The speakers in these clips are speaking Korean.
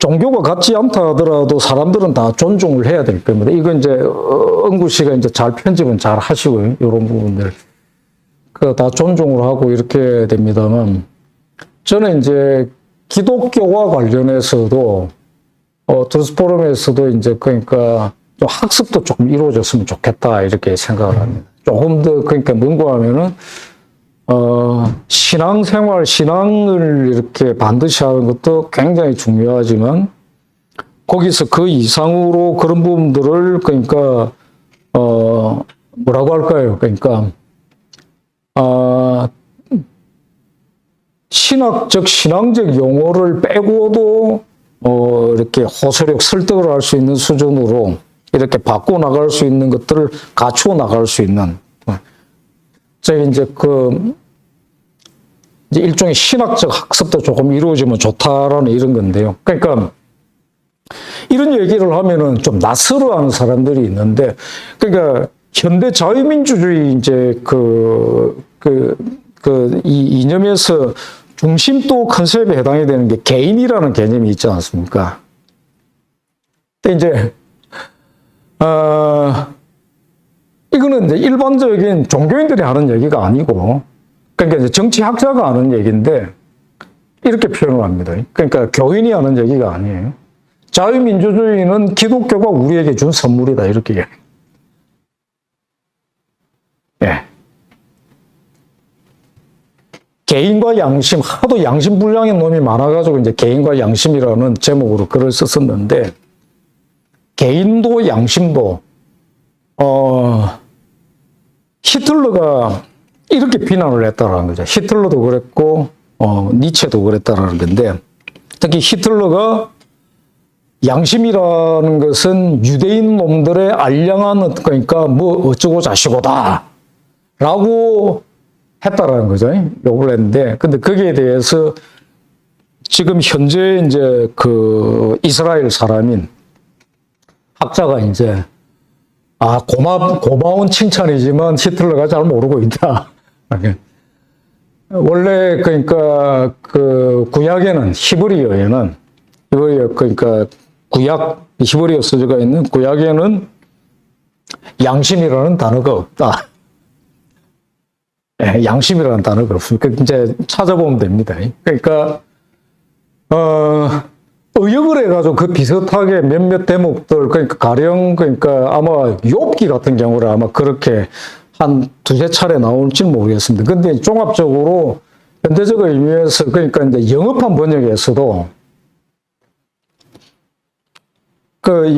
종교가 같지 않다 하더라도 사람들은 다 존중을 해야 될 겁니다. 이건 이제 은구 씨가 이제 잘 편집은 잘 하시고요. 이런 부분들. 그 다 존중을 하고 이렇게 됩니다만, 저는 이제 기독교와 관련해서도 트루스 포럼에서도 이제 그러니까 좀 학습도 조금 이루어졌으면 좋겠다 이렇게 생각을 합니다. 조금 더 그러니까 뭔가 하면은 신앙생활, 신앙을 이렇게 반드시 하는 것도 굉장히 중요하지만 거기서 그 이상으로 그런 부분들을 그러니까 뭐라고 할까요? 그러니까 신학적, 신앙적 용어를 빼고도 이렇게 호소력 설득을 할 수 있는 수준으로 이렇게 바꿔 나갈 수 있는 것들을 갖추어 나갈 수 있는 저기 이제 이제 일종의 신학적 학습도 조금 이루어지면 좋다라는 이런 건데요. 그러니까 이런 얘기를 하면은 좀 낯설어하는 사람들이 있는데, 그러니까 현대 자유민주주의 이제 이 이념에서 중심도 컨셉에 해당이 되는 게 개인이라는 개념이 있지 않습니까? 근데 이제 이거는 이제 일반적인 종교인들이 하는 얘기가 아니고, 그러니까 이제 정치학자가 하는 얘기인데, 이렇게 표현을 합니다. 그러니까 교인이 하는 얘기가 아니에요. 자유민주주의는 기독교가 우리에게 준 선물이다. 이렇게 얘기해요. 예. 개인과 양심, 하도 양심 불량의 놈이 많아가지고 이제 개인과 양심이라는 제목으로 글을 썼었는데, 개인도 양심도, 히틀러가 이렇게 비난을 했다라는 거죠. 히틀러도 그랬고, 니체도 그랬다라는 건데, 특히 히틀러가 양심이라는 것은 유대인 놈들의 알량한, 그러니까 뭐 어쩌고 자시고다. 라고 했다라는 거죠. 욕을 했는데, 근데 거기에 대해서 지금 현재 이제 이스라엘 사람인 학자가 이제, 고마운 칭찬이지만 히틀러가 잘 모르고 있다. 원래 그러니까 구약에는 히브리어에는 그러니까 구약 히브리어 서적가 있는 구약에는 양심이라는 단어가 없다. 네, 양심이라는 단어가 없으니까 이제 찾아보면 됩니다. 그러니까 의역을 해가지고 그 비슷하게 몇몇 대목들 그러니까 가령 그러니까 아마 욥기 같은 경우는 아마 그렇게 한 두세 차례 나올지는 모르겠습니다. 근데 종합적으로 현대적 의미에서 그러니까 이제 영어판 번역에서도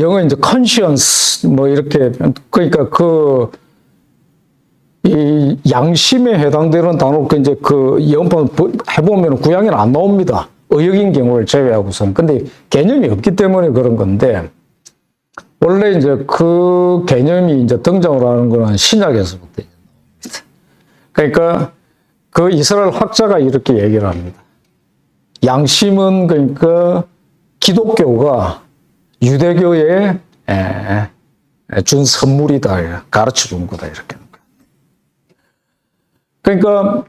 영어 이제 conscience 뭐 이렇게 그러니까 이 양심에 해당되는 단어 이제 영어판 해보면 구약에는 안 나옵니다. 의역인 경우를 제외하고선. 근데 개념이 없기 때문에 그런 건데 원래 이제 그 개념이 이제 등장을 하는 거는 신약에서부터 나옵니다. 그러니까 이스라엘 학자가 이렇게 얘기를 합니다. 양심은 그러니까 기독교가 유대교에 준 선물이다. 가르쳐 준 거다. 이렇게. 그러니까,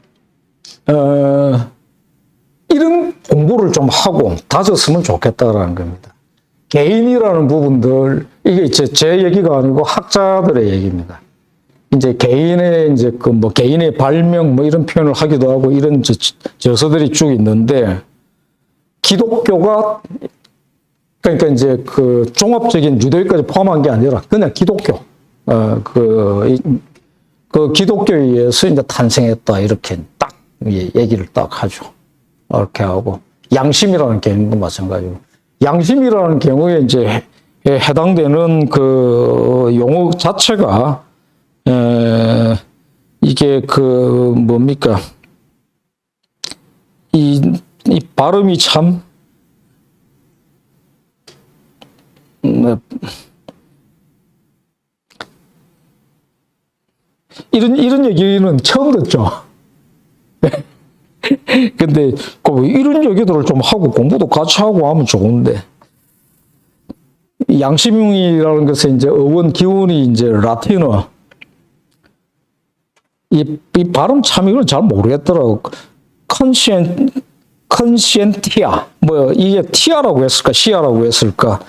이런 공부를 좀 하고 다졌으면 좋겠다라는 겁니다. 개인이라는 부분들, 이게 제 얘기가 아니고 학자들의 얘기입니다. 이제 개인의 이제 개인의 발명 이런 표현을 하기도 하고 이런 저서들이 쭉 있는데 기독교가 그러니까 이제 종합적인 유대교까지 포함한 게 아니라 그냥 기독교 기독교에 의해서 이제 탄생했다 이렇게 딱 얘기를 딱 하죠. 이렇게 하고 양심이라는 개념도 마찬가지고 양심이라는 경우에 이제 해당되는 용어 자체가 이게 뭡니까 이 발음이 참 이런 얘기는 처음 듣죠. 근데 이런 얘기들을 좀 하고 공부도 같이 하고 하면 좋은데 양심이라는 것은 이제 어원 기원이 이제 라틴어 이 발음 참 이걸 잘 모르겠더라고. 컨시엔티아, 뭐 이게 티아라고 했을까 시아라고 했을까.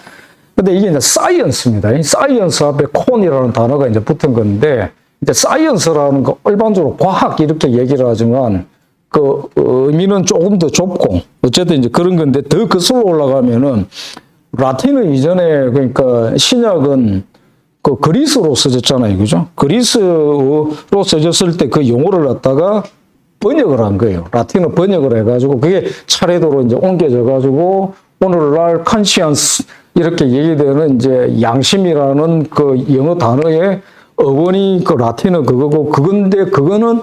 근데 이게 이제 사이언스입니다. 이 사이언스 앞에 콘이라는 단어가 이제 붙은 건데, 이제 사이언스라는 거 일반적으로 과학 이렇게 얘기를 하지만 그 의미는 조금 더 좁고 어쨌든 이제 그런 건데, 더 거슬러 올라가면은 라틴어 이전에 그러니까 신약은 그 그리스로 써졌잖아요, 그죠? 그리스로 써졌을 때 그 용어를 갖다가 번역을 한 거예요. 라틴어 번역을 해가지고 그게 차례대로 이제 옮겨져 가지고 오늘날 컨시언스 이렇게 얘기되는 이제 양심이라는 그 영어 단어의 어원이 그 라틴어 그거고, 그건데 그거는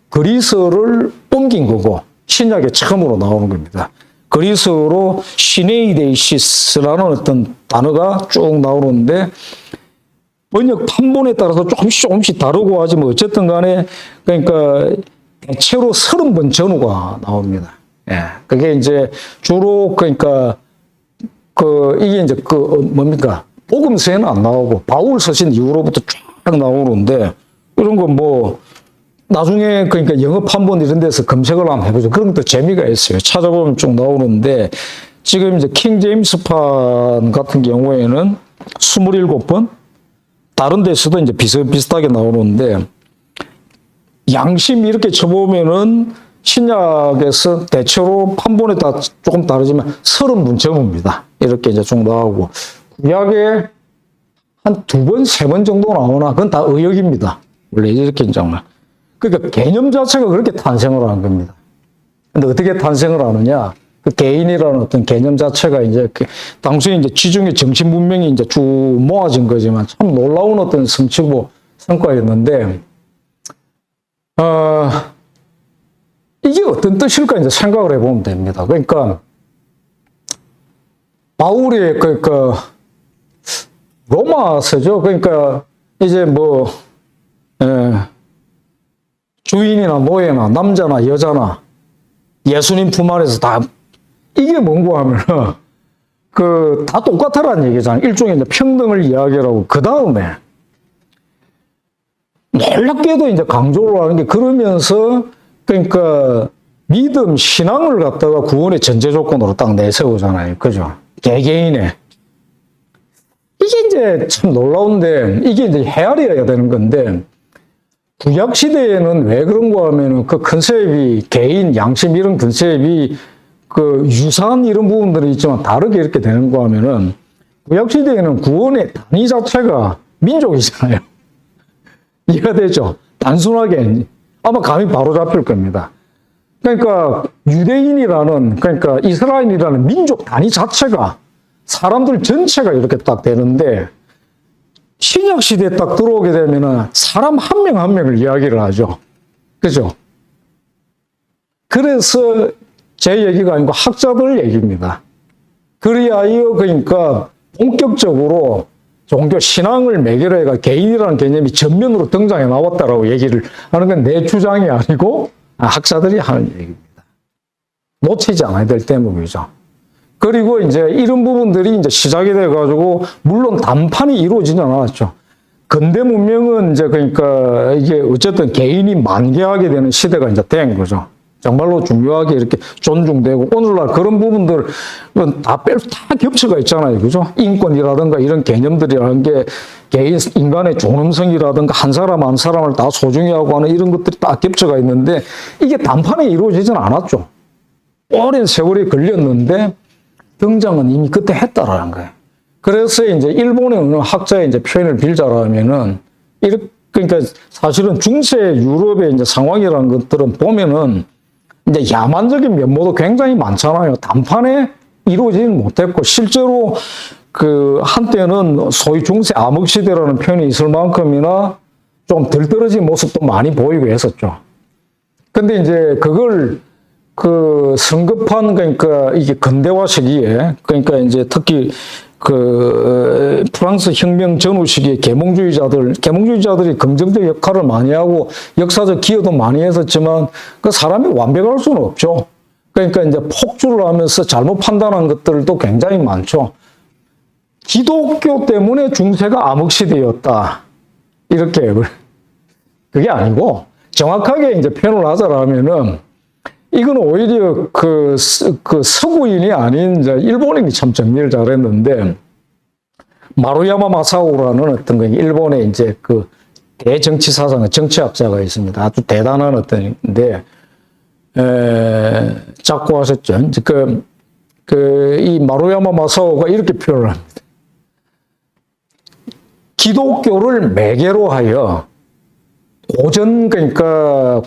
그리스어를 옮긴 거고 신약에 처음으로 나오는 겁니다. 그리스어로 시네이데이시스라는 어떤 단어가 쭉 나오는데, 번역 판본에 따라서 조금씩 다르고 하지만 어쨌든 간에 그러니까 대체로 30번 전후가 나옵니다. 예. 그게 이제 주로 그러니까 이게 이제 뭡니까? 복음서에는 안 나오고 바울 서신 이후로부터 쫙 나오는데, 이런 거 뭐 나중에 그러니까 영어 판본 이런 데서 검색을 한번 해보죠. 그런 것도 재미가 있어요. 찾아보면 쭉 나오는데, 지금 이제 킹 제임스판 같은 경우에는 27번, 다른 데서도 이제 비슷비슷하게 나오는데, 양심 이렇게 쳐보면은 신약에서 대체로 판본에 따라 조금 다르지만 30번 전후입니다. 이렇게 이제 쭉 나오고, 구약에 한 2번, 3번 정도 나오나, 그건 다 의역입니다. 원래 이렇게 이제. 그러니까 개념 자체가 그렇게 탄생을 한 겁니다. 근데 어떻게 탄생을 하느냐? 그 개인이라는 어떤 개념 자체가 이제 당시에 이제 지중해 정신 문명이 이제 쭉 모아진 거지만 참 놀라운 어떤 성취고 성과였는데, 이게 어떤 뜻일까 이제 생각을 해보면 됩니다. 그러니까 바울이 그러니까 로마서죠. 그러니까 이제 뭐 주인이나 노예나 남자나 여자나 예수님 품 안에서 다 이게 뭔고 하면은 다 똑같다라는 얘기잖아요. 일종의 이제 평등을 이야기하고, 그 다음에 놀랍게도 이제 강조를 하는 게, 그러면서 그러니까 믿음, 신앙을 갖다가 구원의 전제 조건으로 딱 내세우잖아요. 그죠? 개개인의. 이게 이제 참 놀라운데, 이게 이제 헤아려야 되는 건데, 구약 시대에는 왜 그런가 하면은 그 컨셉이 개인, 양심 이런 컨셉이 그 유사한 이런 부분들이 있지만 다르게 이렇게 되는 거 하면은, 구약 시대에는 구원의 단위 자체가 민족이잖아요. 이해가 되죠? 단순하게 아마 감이 바로 잡힐 겁니다. 그러니까 유대인이라는, 그러니까 이스라엘이라는 민족 단위 자체가 사람들 전체가 이렇게 딱 되는데, 신약 시대에 딱 들어오게 되면은 사람 한 명 한 명을 이야기를 하죠. 그죠? 그래서 제 얘기가 아니고 학자들 얘기입니다. 그리하여 그러니까 본격적으로 종교 신앙을 매개로 해가 개인이라는 개념이 전면으로 등장해 나왔다라고 얘기를 하는 건 내 주장이 아니고 학자들이 하는 얘기입니다. 놓치지 않아야 될 대목이죠. 그리고 이제 이런 부분들이 이제 시작이 돼가지고, 물론 단판이 이루어지지 않았죠. 근대 문명은 이제 그러니까 이게 어쨌든 개인이 만개하게 되는 시대가 이제 된 거죠. 정말로 중요하게 이렇게 존중되고, 오늘날 그런 부분들은 다 겹쳐가 있잖아요. 그죠? 인권이라든가 이런 개념들이라는 게 개인, 인간의 존엄성이라든가 한 사람 한 사람을 다 소중히 하고 하는 이런 것들이 다 겹쳐가 있는데, 이게 단판에 이루어지진 않았죠. 오랜 세월이 걸렸는데, 등장은 이미 그때 했다라는 거예요. 그래서 이제 일본의 어느 학자의 이제 표현을 빌자라면은, 그러니까 사실은 중세 유럽의 이제 상황이라는 것들은 보면은 이제 야만적인 면모도 굉장히 많잖아요. 단판에 이루어지는 못했고, 실제로 그 한때는 소위 중세 암흑시대라는 표현이 있을 만큼이나 좀 덜 떨어진 모습도 많이 보이고 했었죠. 근데 이제 그걸 그 성급한, 그러니까 이게 근대화 시기에, 그러니까 이제 특히 그 프랑스 혁명 전후 시기에 계몽주의자들이 긍정적 역할을 많이 하고 역사적 기여도 많이 했었지만, 그 사람이 완벽할 수는 없죠. 그러니까 이제 폭주를 하면서 잘못 판단한 것들도 굉장히 많죠. 기독교 때문에 중세가 암흑시대였다, 이렇게. 그게 아니고, 정확하게 이제 표현을 하자라면은, 이건 오히려 그 서구인이 아닌 이제 일본인이 참 정리를 잘했는데, 마루야마 마사오라는 어떤 그 일본의 이제 그 대정치 사상, 정치학자가 있습니다. 아주 대단한 어떤인데, 작고하셨죠. 이제 이 마루야마 마사오가 이렇게 표현을 합니다. 기독교를 매개로 하여 그러니까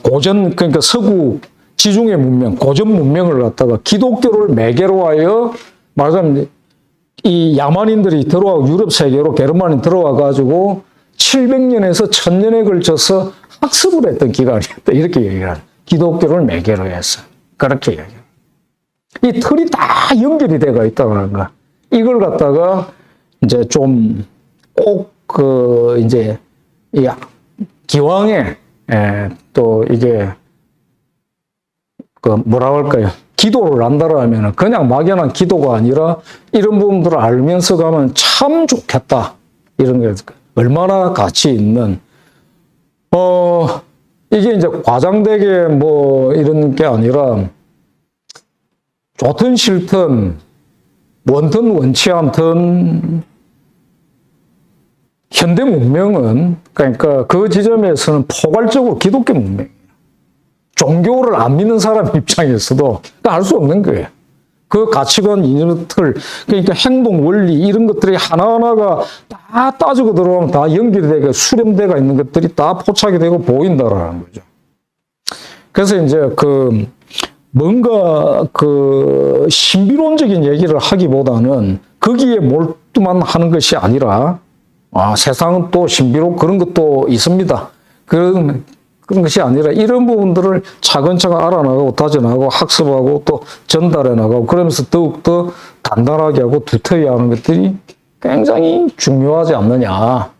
서구 지중해 문명, 고전 문명을 갖다가 기독교를 매개로 하여 말하자면 이 야만인들이 들어와 유럽 세계로 게르만인 들어와 가지고 700년에서 1000년에 걸쳐서 학습을 했던 기간이었다. 이렇게 얘기를 하는. 기독교를 매개로 해서. 그렇게 얘기해요. 이 틀이 다 연결이 되어 있다는 거. 이걸 갖다가 이제 좀 꼭 이제 이 기왕에 또 이게 뭐라 할까요? 기도를 한다라면 그냥 막연한 기도가 아니라 이런 부분들을 알면서 가면 참 좋겠다. 이런 게 얼마나 가치 있는 이게 이제 과장되게 뭐 이런 게 아니라 좋든 싫든 원든 원치 않든 현대 문명은 그러니까 그 지점에서는 포괄적으로 기독교 문명이에요. 종교를 안 믿는 사람 입장에서도 알 수 없는 거예요. 그 가치관, 이념 틀, 그러니까 행동, 원리 이런 것들이 하나하나가 다 따지고 들어가면 다 연결되고 수렴되어 있는 것들이 다 포착이 되고 보인다라는 거죠. 그래서 이제 뭔가 신비론적인 얘기를 하기보다는 거기에 몰두만 하는 것이 아니라 세상은 또 신비로 그런 것도 있습니다. 그런 것이 아니라 이런 부분들을 차근차근 알아나가고 다져나가고 학습하고 또 전달해 나가고 그러면서 더욱더 단단하게 하고 두터이 하는 것들이 굉장히 중요하지 않느냐.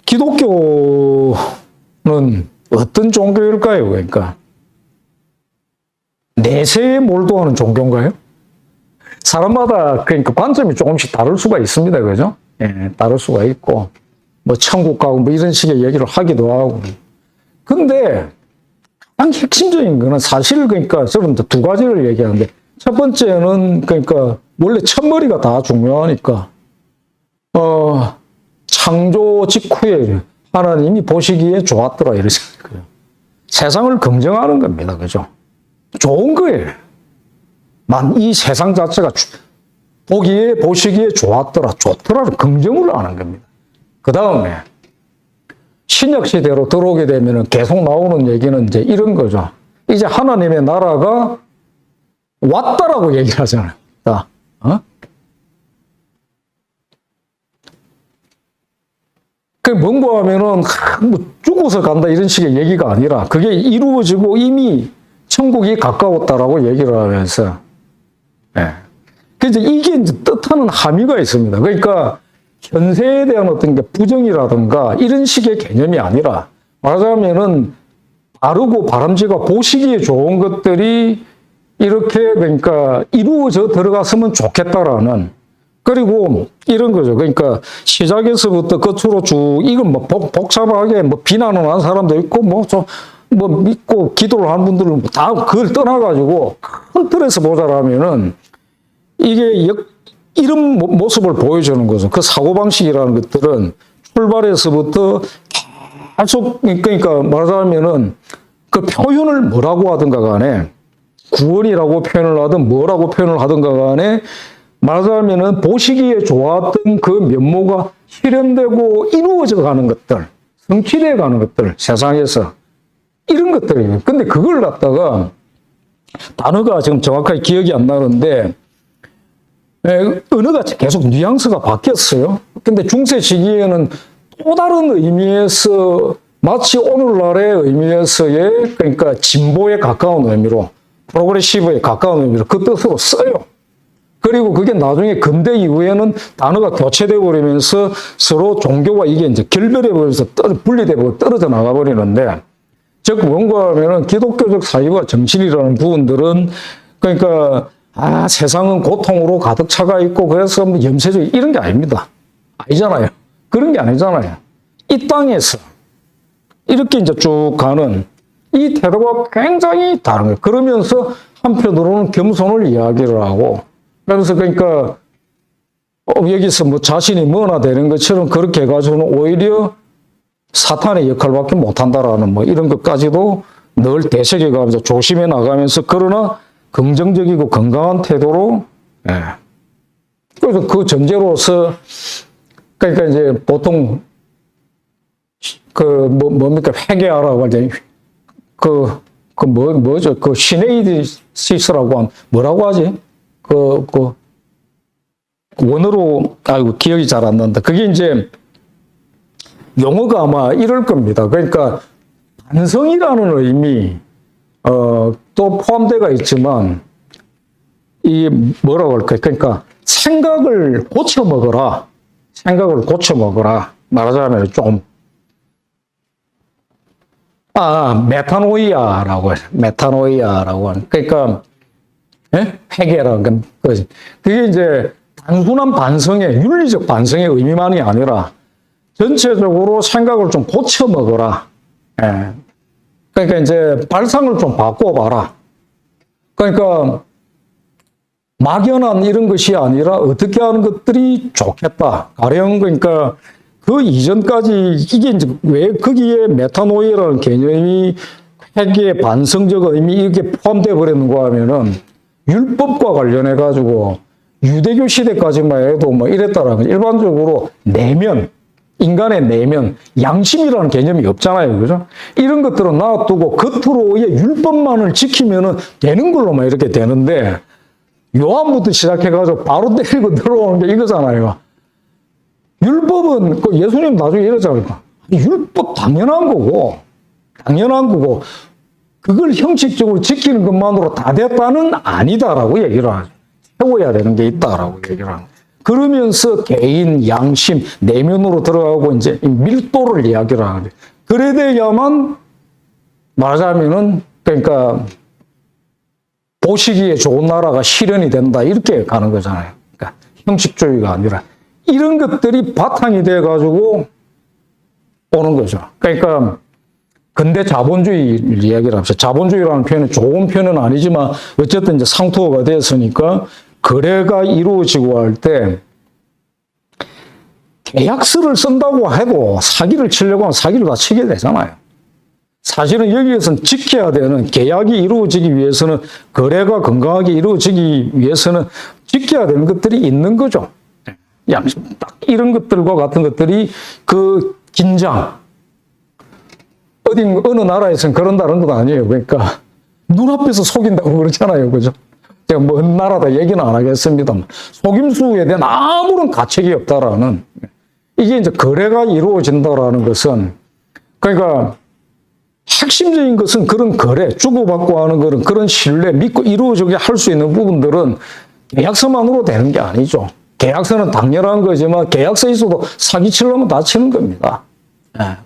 기독교는 어떤 종교일까요? 그러니까 내세에 몰두하는 종교인가요? 사람마다 그러니까 관점이 조금씩 다를 수가 있습니다. 그죠? 예, 다를 수가 있고, 뭐, 천국 가고 뭐 이런 식의 얘기를 하기도 하고. 근데 가장 핵심적인 거는 사실 그러니까 저는 두 가지를 얘기하는데, 첫 번째는 그러니까 원래 첫머리가 다 중요하니까, 창조 직후에 하나님이 보시기에 좋았더라. 이러죠. 세상을 긍정하는 겁니다. 그죠? 좋은 거예요. 이 세상 자체가 보시기에 좋았더라, 좋더라를 긍정을 하는 겁니다. 그 다음에 신약 시대로 들어오게 되면 계속 나오는 얘기는 이제 이런 거죠. 이제 하나님의 나라가 왔다라고 얘기를 하잖아요. 뭔가 하면은 뭐 죽어서 간다 이런 식의 얘기가 아니라 그게 이루어지고 이미 천국이 가까웠다라고 얘기를 하면서 그래서 이게 이제 뜻하는 함의가 있습니다. 그러니까 현세에 대한 어떤 게 부정이라든가 이런 식의 개념이 아니라 말하자면은 바르고 바람직하고 보시기에 좋은 것들이 이렇게 그러니까 이루어져 들어갔으면 좋겠다라는 그리고 이런 거죠. 그러니까 시작에서부터 끝으로 쭉 이건 뭐 복잡하게 뭐 비난을 하는 사람도 있고 뭐 믿고 기도를 하는 분들은 다 그걸 떠나가지고 큰 틀에서 보자라면은 이게 이런 모습을 보여주는 거죠. 그 사고방식이라는 것들은 출발에서부터 계속, 그러니까 말하자면은 그 표현을 뭐라고 하든가 간에 구원이라고 표현을 하든 뭐라고 표현을 하든가 간에 말하자면은 보시기에 좋았던 그 면모가 실현되고 이루어져 가는 것들, 성취되어 가는 것들, 세상에서. 이런 것들이에요. 근데 그걸 갖다가 단어가 지금 정확하게 기억이 안 나는데 언어가 계속 뉘앙스가 바뀌었어요. 근데 중세 시기에는 또 다른 의미에서 마치 오늘날의 의미에서의 그러니까 진보에 가까운 의미로 프로그레시브에 가까운 의미로 그 뜻으로 써요. 그리고 그게 나중에 근대 이후에는 단어가 교체되어 버리면서 서로 종교가 이게 이제 결별해 버려서 분리돼 버리고 떨어져 나가 버리는데 즉 뭔가 하면은 기독교적 사유와 정신이라는 부분들은 그러니까 세상은 고통으로 가득 차가 있고 그래서 뭐 염세적 이런 게 아닙니다. 아니잖아요. 그런 게 아니잖아요. 이 땅에서 이렇게 이제 쭉 가는 이 태도가 굉장히 다른 거예요. 그러면서 한편으로는 겸손을 이야기를 하고, 그러면서 그러니까 여기서 뭐 자신이 뭐나 되는 것처럼 그렇게 해가지고는 오히려 사탄의 역할밖에 못한다라는 뭐 이런 것까지도 늘 되새겨가면서 조심해 나가면서, 그러나 긍정적이고 건강한 태도로, 예. 그래서 그 전제로서, 그러니까 이제 보통 뭡니까? 회개하라고 하죠. 뭐죠? 시네이드시스라고 뭐라고 하지? 원어로, 아이고, 기억이 잘 안 난다. 그게 이제 용어가 아마 이럴 겁니다. 그러니까 반성이라는 의미, 또 포함되어 있지만, 이 뭐라고 할까요? 그러니까 생각을 고쳐 먹어라. 생각을 고쳐 먹어라. 말하자면 좀, 메타노이아라고 해요. 메타노이아라고 하는. 그러니까, 예? 회개라는 거지. 그게 이제 단순한 반성의, 윤리적 반성의 의미만이 아니라 전체적으로 생각을 좀 고쳐 먹어라. 예. 그러니까 이제 발상을 좀 바꿔봐라. 그러니까 막연한 이런 것이 아니라 어떻게 하는 것들이 좋겠다. 가령 그러니까 그 이전까지 이게 이제 왜 거기에 메타노이라는 개념이 회개의 반성적 의미 이렇게 포함되어 버렸는가 하면은 율법과 관련해 가지고 유대교 시대까지만 해도 뭐 이랬다라는 거죠. 일반적으로 내면, 인간의 내면, 양심이라는 개념이 없잖아요. 그죠? 이런 것들은 놔두고 겉으로의 율법만을 지키면은 되는 걸로만 이렇게 되는데, 요한부터 시작해가지고 바로 때리고 들어오는 게 이거잖아요. 율법은, 예수님 나중에 이러잖아요. 율법 당연한 거고, 그걸 형식적으로 지키는 것만으로 다 됐다는 아니다라고 얘기를 하죠. 채워야 되는 게 있다라고 얘기를 하는. 그러면서 개인, 양심, 내면으로 들어가고 이제 밀도를 이야기를 하는 거예요. 그래 돼야만 말하자면은, 그러니까, 보시기에 좋은 나라가 실현이 된다. 이렇게 가는 거잖아요. 그러니까 형식주의가 아니라. 이런 것들이 바탕이 돼가지고 오는 거죠. 그러니까, 근대 자본주의 이야기를 합시다. 자본주의라는 표현은 좋은 표현은 아니지만, 어쨌든 이제 상투어가 됐으니까, 거래가 이루어지고 할 때, 계약서를 쓴다고 해도 사기를 치려고 하면 사기를 다 치게 되잖아요. 사실은 여기에서는 지켜야 되는, 계약이 이루어지기 위해서는, 거래가 건강하게 이루어지기 위해서는 지켜야 되는 것들이 있는 거죠. 딱 이런 것들과 같은 것들이 그 긴장, 어느 나라에서는 그런다는 건 아니에요. 그러니까 눈앞에서 속인다고 그러잖아요. 그죠? 제가 먼 나라다 얘기는 안 하겠습니다만, 속임수에 대한 아무런 가책이 없다라는, 이게 이제 거래가 이루어진다라는 것은, 그러니까 핵심적인 것은 그런 거래, 주고받고 하는 거는 그런 신뢰, 믿고 이루어지게 할 수 있는 부분들은 계약서만으로 되는 게 아니죠. 계약서는 당연한 거지만 계약서 있어도 사기치려면 다 치는 겁니다.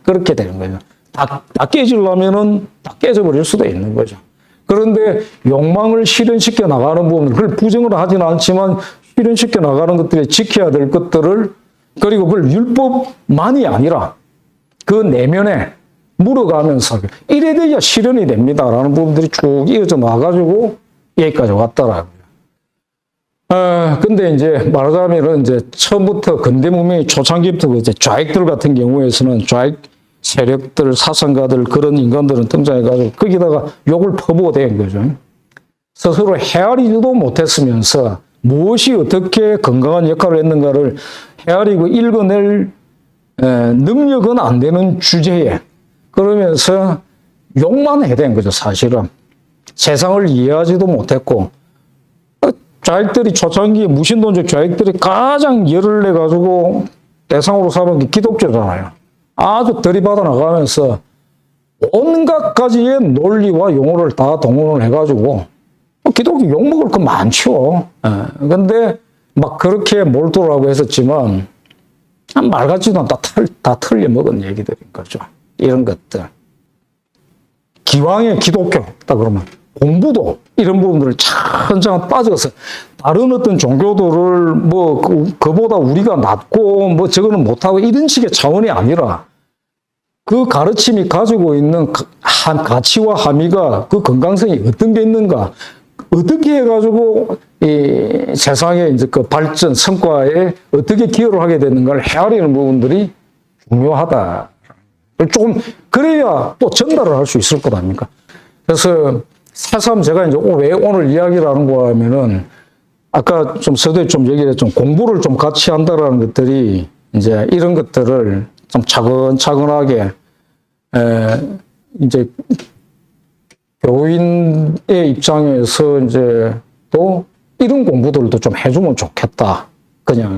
그렇게 되는 거죠. 다 깨지려면은 다 깨져버릴 수도 있는 거죠. 그런데 욕망을 실현시켜 나가는 부분, 그걸 부정을 하지는 않지만 실현시켜 나가는 것들이 지켜야 될 것들을, 그리고 그걸 율법만이 아니라 그 내면에 물어가면서 이래 돼야 실현이 됩니다라는 부분들이 쭉 이어져 나가지고 여기까지 왔더라고요. 근데 이제 말하자면은 이제 처음부터 근대 문명의 초창기부터 이제 좌익들 같은 경우에서는 좌익 세력들, 사상가들, 그런 인간들은 등장해가지고 거기다가 욕을 퍼부어 댄 거죠. 스스로 헤아리지도 못했으면서 무엇이 어떻게 건강한 역할을 했는가를 헤아리고 읽어낼 능력은 안 되는 주제에, 그러면서 욕만 해댄 거죠, 사실은. 세상을 이해하지도 못했고, 좌익들이 초창기에 무신론적 좌익들이 가장 열을 내가지고 대상으로 삼은 게 기독교잖아요. 아주 들이받아 나가면서 온갖 가지의 논리와 용어를 다 동원을 해가지고 기독교 욕먹을 거 많죠. 근데 막 그렇게 몰두를 하고 했었지만 말 같지도 않다 다 틀려먹은 얘기들인 거죠. 이런 것들. 기왕의 기독교, 딱 그러면 공부도 이런 부분들을 천천히 빠져서 다른 어떤 종교들을 뭐 그보다 우리가 낫고 뭐 저거는 못하고 이런 식의 차원이 아니라 그 가르침이 가지고 있는 한 가치와 함의가 그 건강성이 어떤 게 있는가, 어떻게 해가지고 이 세상의 이제 그 발전 성과에 어떻게 기여를 하게 되는가를 헤아리는 부분들이 중요하다. 조금 그래야 또 전달을 할 수 있을 것 아닙니까? 그래서 새삼 제가 이제 왜 오늘 이야기를 하는 거 하면은 아까 좀 서두에 좀 얘기를 했죠. 공부를 좀 같이 한다라는 것들이 이제 이런 것들을 좀 차근차근하게 이제 교인의 입장에서 이제 또 이런 공부들도 좀 해주면 좋겠다. 그냥